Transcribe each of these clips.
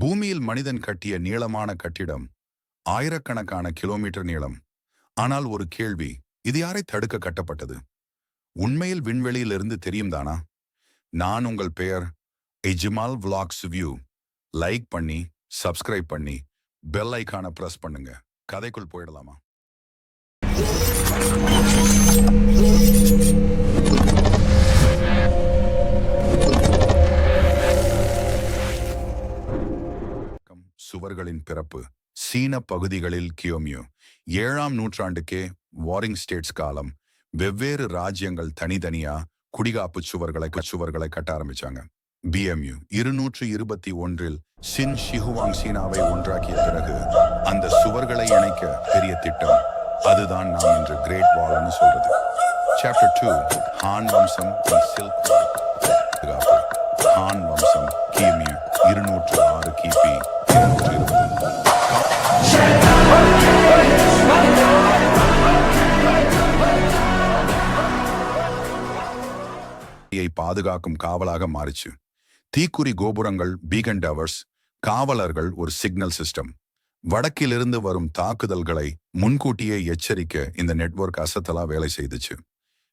பூமியில் மனிதன் கட்டிய நீளமான கட்டிடம் ஆயிரக்கணக்கான கிலோமீட்டர் நீளம். ஆனால் ஒரு கேள்வி, இது யாரை தடுக்க கட்டப்பட்டது? உண்மையில் விண்வெளியிலிருந்து தெரியும் தானா? நான் உங்கள் பெயர் எஜ்மால் விளாக்ஸ் வியூ. லைக் பண்ணி சப்ஸ்கிரைப் பண்ணி பெல் ஐக்கான பிரஸ் பண்ணுங்க. கதைக்குள் போயிடலாமா? சுவர்களின் பிறப்பு சீன பகுதிகளில் கியோமியோ 7ஆம் நூற்றாண்டுக்கே வாரிங் ஸ்டேட்ஸ் காலம். வெவ்வேறு ராஜ்யங்கள் தனித்தனியா குடிகாப்பு சுவர்களை கட்ட ஆரம்பிச்சாங்க. பிஎம்யூ 221 சின் ஷிஹுவாங் சீனாவை ஒன்றாக்கிய பிறகு அந்த சுவர்களை இணைக்க பெரிய திட்டம், அதுதான் நாம் இன்று கிரேட் வால்னு சொல்றது. சாப்டர் 2 ஹான் வம்சம் சில்க். ஹான் வம்சம் கியோமியோ 206 கிபி 220 பாதுகாக்கும் காவலாக மாறிச்சு. தீக்குறி கோபுரங்கள், பீகன் டவர்ஸ், காவலர்கள், ஒரு சிக்னல் சிஸ்டம். வடக்கிலிருந்து வரும் தாக்குதல்களை முன்கூட்டியே எச்சரிக்க இந்த நெட்வொர்க் அசத்தலா வேலை செய்துச்சு.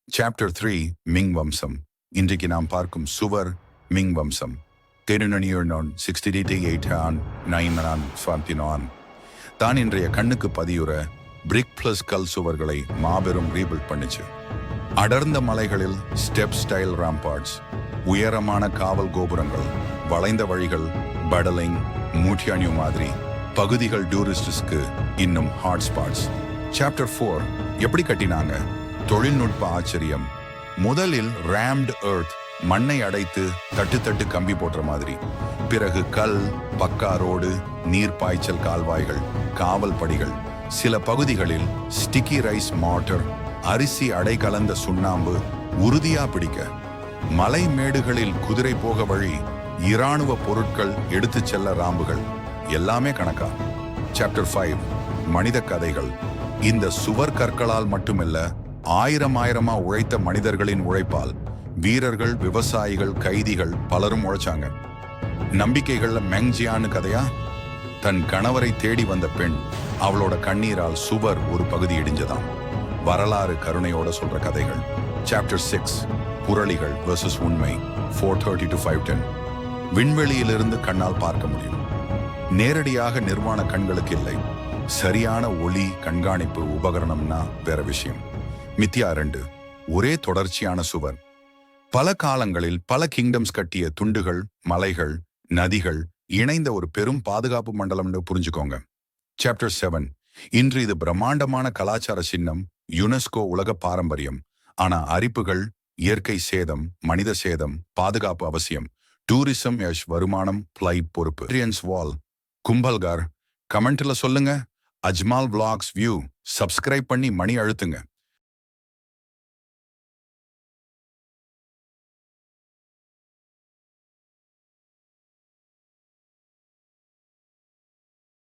சாப்டர் 3 மிங் வம்சம். இன்றைக்கு நாம் பார்க்கும் சுவர் மிங் வம்சம். 1868 தான் இன்றைய கண்ணுக்கு பதியுற பிரிக் பிளஸ் கல் சுவர்களை மாபெரும் ரீபில்ட் பண்ணிச்சு. அடர்ந்த மலைகளில் ஸ்டெப் ஸ்டைல் ராம்பார்ட்ஸ், உயரமான காவல் கோபுரங்கள், வளைந்த வழிகள், படலிங், மூட்டியானியூ மாதிரி பகுதிகள் டூரிஸ்டுக்கு இன்னும் ஹாட் ஸ்பாட்ஸ். சாப்டர் 4 எப்படி கட்டினாங்க? தொழில்நுட்ப ஆச்சரியம். முதலில் ரேம்டு எர்த், மண்ணை அடைத்து தட்டு கம்பி போன்ற மாதிரி. பிறகு கல், பக்கா ரோடு, நீர் பாய்ச்சல் கால்வாய்கள், காவல் படிகள். சில பகுதிகளில் ஸ்டிக்கி ரைஸ் மார்டர், அரிசி அடை கலந்த சுண்ணாம்பு உறுதியா பிடிக்க. மலை மேடுகளில் குதிரை போக வழி, இராணுவ பொருட்கள் எடுத்துச் செல்ல ராம்புகள், எல்லாமே கணக்கா. சாப்டர் 5 மனித கதைகள். இந்த சுவர் கற்களால் மட்டுமில்ல, ஆயிரமா உழைத்த மனிதர்களின் உழைப்பால் வீரர்கள், விவசாயிகள், கைதிகள் பலரும் உழைச்சாங்க. நம்பிக்கைகள்ல மெங்ஜியான்னு கதையா? தன் கணவரை தேடி வந்த பெண், அவளோட கண்ணீரால் சுவர் ஒரு பகுதி இடிஞ்சதாம். வரலாறு கருணையோட சொல்ற கதைகள். சாப்டர் 6 புரளிகள் வெர்சஸ் உண்மை. 430 to 510. விண்வெளியிலிருந்து கண்ணால் பார்க்க முடியும், நேரடியாக நிர்வாண கண்களுக்கு இல்லை. சரியான ஒளி கண்காணிப்பு உபகரணம்னா வேற விஷயம். மித்யா 2 ஒரே தொடர்ச்சியான சுவர். பல காலங்களில் பல கிங்டம்ஸ் கட்டிய துண்டுகள், மலைகள், நதிகள் இணைந்த ஒரு பெரும் பாதுகாப்பு மண்டலம்னு புரிஞ்சுக்கோங்க. சாப்டர் 7 இன்று இது பிரம்மாண்டமான கலாச்சார சின்னம், யுனெஸ்கோ உலக பாரம்பரியம். ஆனா அரிப்புகள், இயற்கை சேதம், மனித சேதம், பாதுகாப்பு அவசியம். டூரிசம் யஷ், வருமானம், பிளைட் பொறுப்பு. வால், கும்பல்கார். கமெண்ட்ல சொல்லுங்க. அஜ்மால் விளாக்ஸ் வியூ சப்ஸ்கிரைப் பண்ணி மணி அழுத்துங்க.